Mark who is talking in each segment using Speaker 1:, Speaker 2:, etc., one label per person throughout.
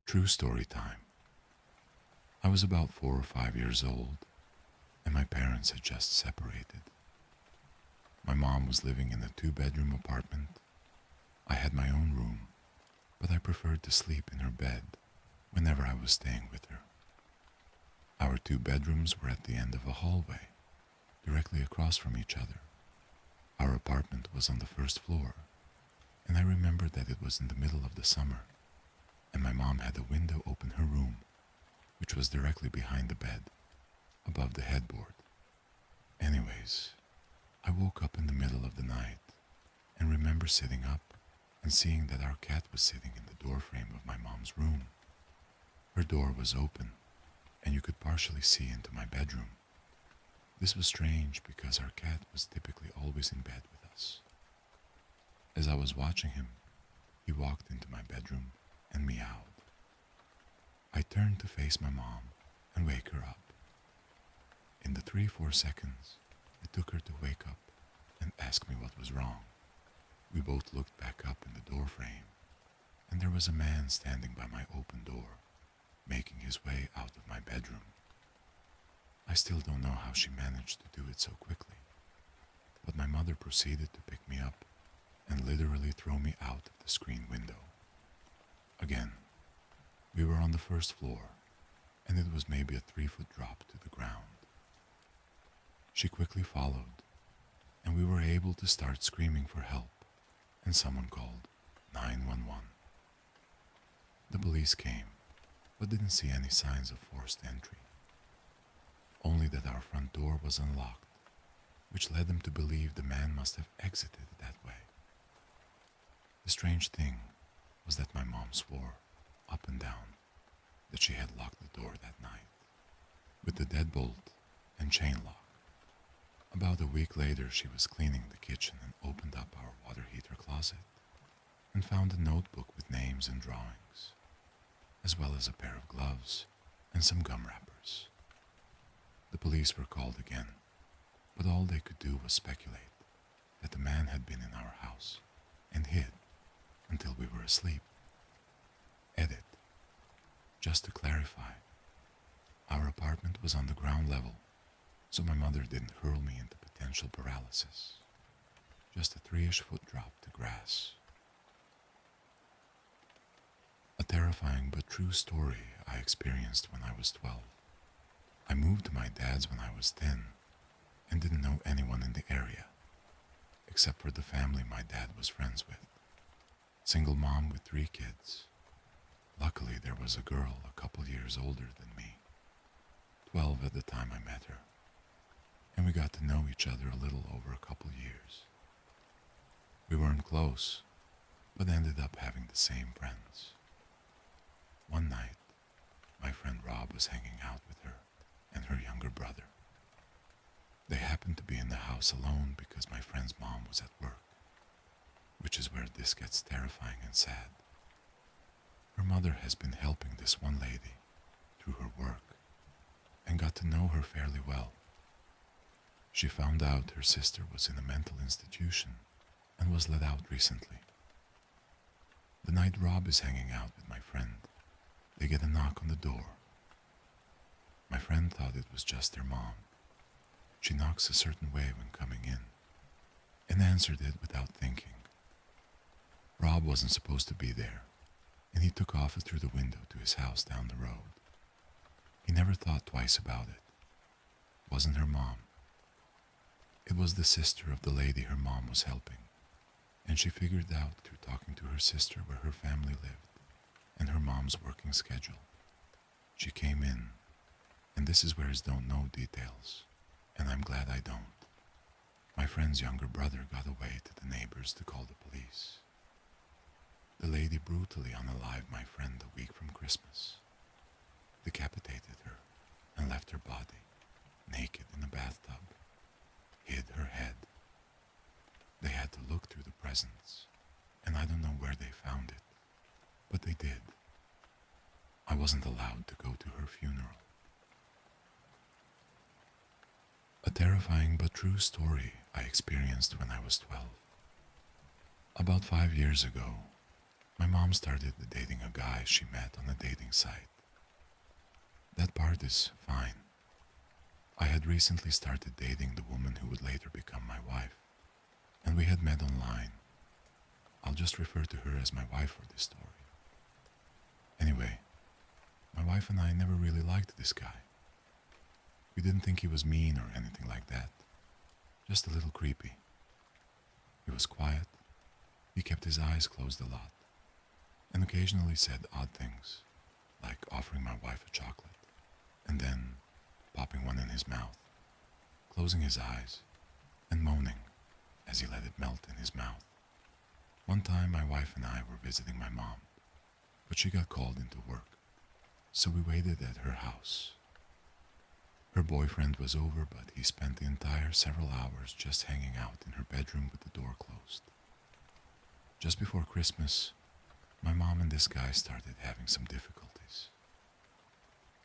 Speaker 1: True story time. I was about 4 or 5 years old, and my parents had just separated. My mom was living in a two-bedroom apartment. I had my own room, but I preferred to sleep in her bed whenever I was staying with her. Our two bedrooms were at the end of a hallway, directly across from each other. Our apartment was on the first floor, and I remembered that it was in the middle of the summer, and my mom had a window open her room, which was directly behind the bed, above the headboard. Anyways, I woke up in the middle of the night and remember sitting up and seeing that our cat was sitting in the doorframe of my mom's room. Her door was open, and you could partially see into my bedroom. This was strange because our cat was typically always in bed with us. As I was watching him, he walked into my bedroom and meowed. I turned to face my mom and wake her up. In the 3-4 seconds it took her to wake up and ask me what was wrong, we both looked back up in the doorframe, and there was a man standing by my open door, making his way out of my bedroom. I still don't know how she managed to do it so quickly, but my mother proceeded to pick me up and literally throw me out of the screen window. Again, we were on the first floor, and it was maybe a 3-foot drop to the ground. She quickly followed, and we were able to start screaming for help, and someone called 911. The police came, but didn't see any signs of forced entry. Only that our front door was unlocked, which led them to believe the man must have exited that way. The strange thing was that my mom swore, up and down, that she had locked the door that night, with the deadbolt and chain lock. About a week later, she was cleaning the kitchen and opened up our water heater closet and found a notebook with names and drawings, as well as a pair of gloves and some gum wrappers. The police were called again, but all they could do was speculate that the man had been in our house and hid until we were asleep. Edit. Just to clarify, our apartment was on the ground level, so my mother didn't hurl me into potential paralysis. Just a 3-ish foot drop to grass. A terrifying but true story I experienced when I was 12. I moved to my dad's when I was 10 and didn't know anyone in the area, except for the family my dad was friends with. Single mom with 3 kids. Luckily, there was a girl a couple years older than me, 12 at the time I met her, and we got to know each other a little over a couple years. We weren't close, but ended up having the same friends. One night, my friend Rob was hanging out with her and her younger brother. They happened to be in the house alone because my friend's mom was at work, which is where this gets terrifying and sad. Her mother has been helping this one lady through her work and got to know her fairly well. She found out her sister was in a mental institution and was let out recently. The night Rob is hanging out with my friend, they get a knock on the door. My friend thought it was just their mom. She knocks a certain way when coming in and answered it without thinking. Rob wasn't supposed to be there, and he took off through the window to his house down the road. He never thought twice about it. Wasn't her mom. It was the sister of the lady her mom was helping, and she figured out through talking to her sister where her family lived and her mom's working schedule. She came in, and this is where I don't know details, and I'm glad I don't. My friend's younger brother got away to the neighbors to call the police. The lady brutally unalived my friend a week from Christmas, decapitated her, and left her body, naked in a bathtub, hid her head. They had to look through the presents, and I don't know where they found it, but they did. I wasn't allowed to go to her funeral. A terrifying but true story I experienced when I was 12. About 5 years ago, My mom started dating a guy she met on a dating site. That part is fine. I had recently started dating the woman who would later become my wife, and we had met online. I'll just refer to her as my wife for this story. Anyway, my wife and I never really liked this guy. We didn't think he was mean or anything like that, just a little creepy. He was quiet, he kept his eyes closed a lot, and occasionally said odd things, like offering my wife a chocolate, and then popping one in his mouth, closing his eyes, and moaning as he let it melt in his mouth. One time my wife and I were visiting my mom, but she got called into work, so we waited at her house. Her boyfriend was over, but he spent the entire several hours just hanging out in her bedroom with the door closed. Just before Christmas, my mom and this guy started having some difficulties.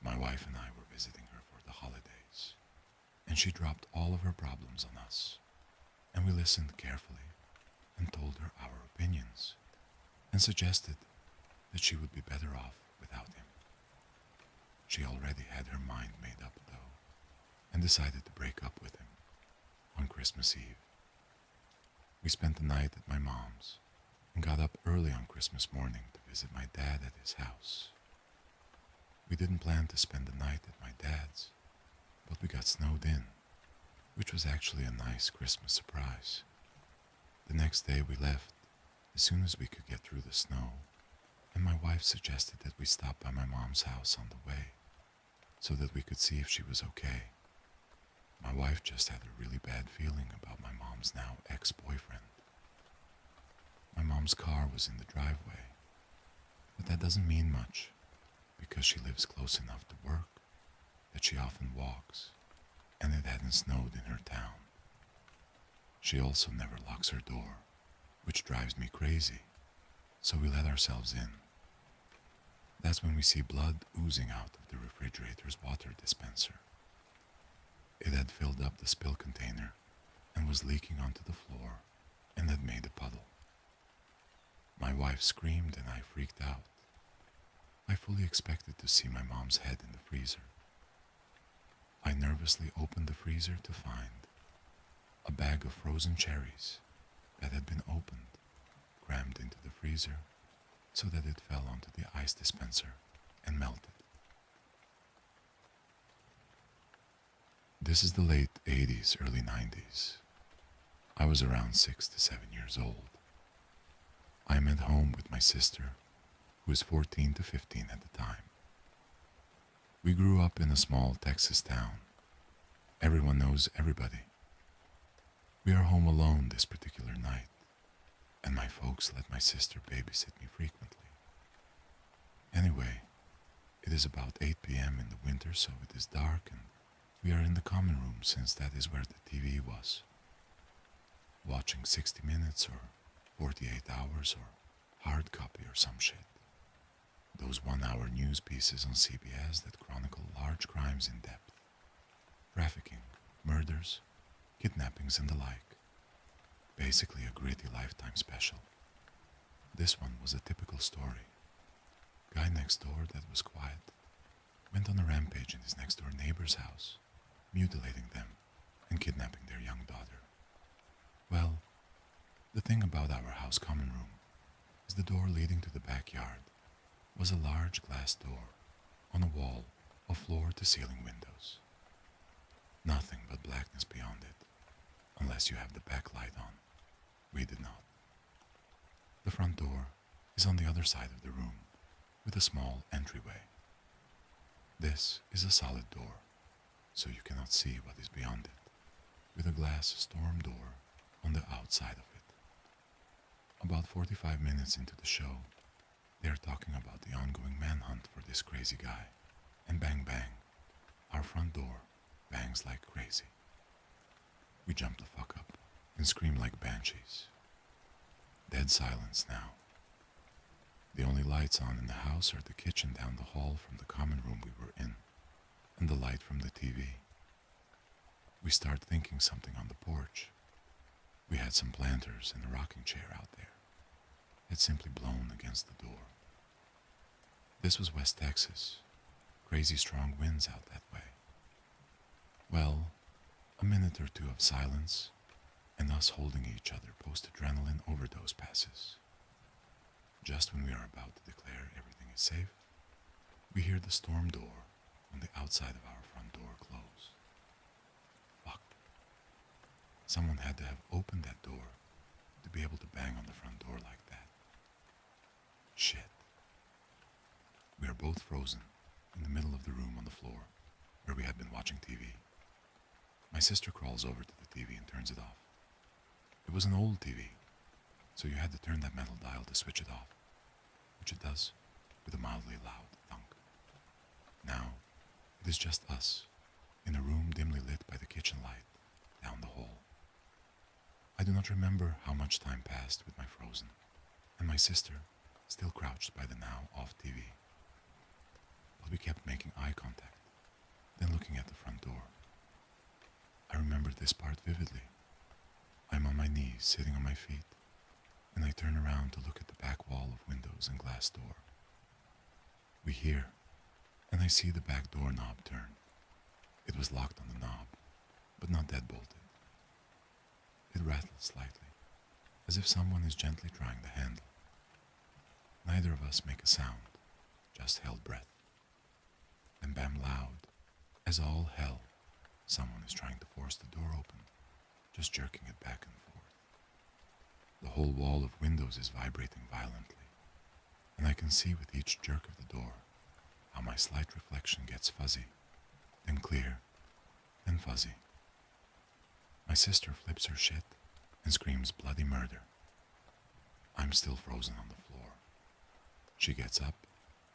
Speaker 1: My wife and I were visiting her for the holidays, and she dropped all of her problems on us, and we listened carefully and told her our opinions and suggested that she would be better off without him. She already had her mind made up, though, and decided to break up with him on Christmas Eve. We spent the night at my mom's and got up early on Christmas morning to visit my dad at his house. We didn't plan to spend the night at my dad's, but we got snowed in, which was actually a nice Christmas surprise. The next day we left as soon as we could get through the snow, and my wife suggested that we stop by my mom's house on the way so that we could see if she was okay. My wife just had a really bad feeling about my mom's now ex-boyfriend. My mom's car was in the driveway, but that doesn't mean much because she lives close enough to work that she often walks, and it hadn't snowed in her town. She also never locks her door, which drives me crazy, so we let ourselves in. That's when we see blood oozing out of the refrigerator's water dispenser. It had filled up the spill container and was leaking onto the floor and had made a puddle. My wife screamed and I freaked out. I fully expected to see my mom's head in the freezer. I nervously opened the freezer to find a bag of frozen cherries that had been opened, crammed into the freezer so that it fell onto the ice dispenser and melted. This is the late 80s, early 90s. I was around 6 to 7 years old. I am at home with my sister, who was 14 to 15 at the time. We grew up in a small Texas town. Everyone knows everybody. We are home alone this particular night, and my folks let my sister babysit me frequently. Anyway, it is about 8 p.m. in the winter, so it is dark, and we are in the common room since that is where the TV was. Watching 60 Minutes or 48 Hours or Hard Copy or some shit. Those 1-hour news pieces on CBS that chronicle large crimes in depth. Trafficking, murders, kidnappings and the like. Basically a gritty Lifetime special. This one was a typical story. Guy next door that was quiet went on a rampage in his next door neighbor's house, mutilating them and kidnapping their young daughter. Well, the thing about our house common room is the door leading to the backyard was a large glass door on a wall of floor-to-ceiling windows. Nothing but blackness beyond it, unless you have the backlight on. We did not. The front door is on the other side of the room, with a small entryway. This is a solid door, so you cannot see what is beyond it, with a glass storm door on the outside of it. About 45 minutes into the show, they are talking about the ongoing manhunt for this crazy guy, and bang bang, our front door bangs like crazy. We jump the fuck up and scream like banshees. Dead silence now. The only lights on in the house are the kitchen down the hall from the common room we were in, and the light from the TV. We start thinking something on the porch. We had some planters and a rocking chair out there, had simply blown against the door. This was West Texas. Crazy strong winds out that way. Well, a minute or two of silence, and us holding each other post-adrenaline overdose passes. Just when we are about to declare everything is safe, we hear the storm door on the outside of our front door close. Fuck. Someone had to have opened that door to be able to bang on the front door like that. Shit. We are both frozen in the middle of the room on the floor where we had been watching TV. My sister crawls over to the TV and turns it off. It was an old TV, so you had to turn that metal dial to switch it off, which it does with a mildly loud thunk. Now, it is just us, in a room dimly lit by the kitchen light down the hall. I do not remember how much time passed with my frozen, and my sister still crouched by the now off TV. But we kept making eye contact, then looking at the front door. I remember this part vividly. I'm on my knees, sitting on my feet, and I turn around to look at the back wall of windows and glass door. We hear, and I see the back door knob turn. It was locked on the knob, but not deadbolted. It rattled slightly, as if someone is gently trying the handle. Neither of us make a sound, just held breath. Then bam loud, as all hell, someone is trying to force the door open, just jerking it back and forth. The whole wall of windows is vibrating violently, and I can see with each jerk of the door how my slight reflection gets fuzzy, then clear, then fuzzy. My sister flips her shit and screams bloody murder. I'm still frozen on the floor. She gets up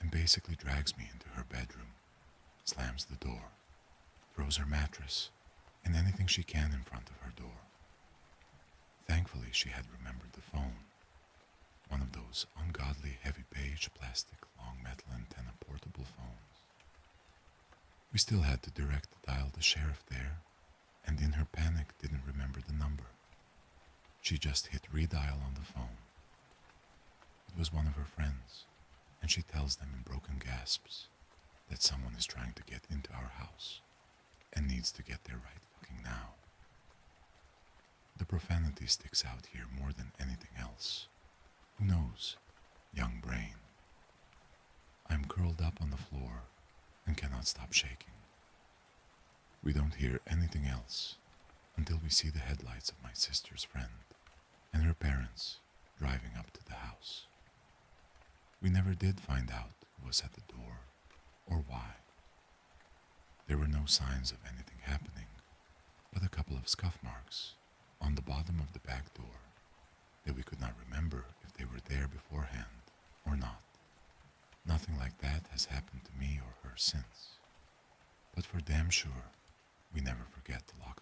Speaker 1: and basically drags me into her bedroom, slams the door, throws her mattress and anything she can in front of her door. Thankfully, she had remembered the phone, one of those ungodly heavy beige plastic long metal antenna portable phones. We still had to direct the dial the sheriff there, and in her panic didn't remember the number. She just hit redial on the phone. It was one of her friends, and she tells them in broken gasps that someone is trying to get into our house and needs to get there right fucking now. The profanity sticks out here more than anything else. Who knows? Young brain. I'm curled up on the floor and cannot stop shaking. We don't hear anything else until we see the headlights of my sister's friend and her parents driving up to the house. We never did find out who was at the door or why. There were no signs of anything happening, but a couple of scuff marks on the bottom of the back door that we could not remember if they were there beforehand or not. Nothing like that has happened to me or her since. But for damn sure, we never forget to lock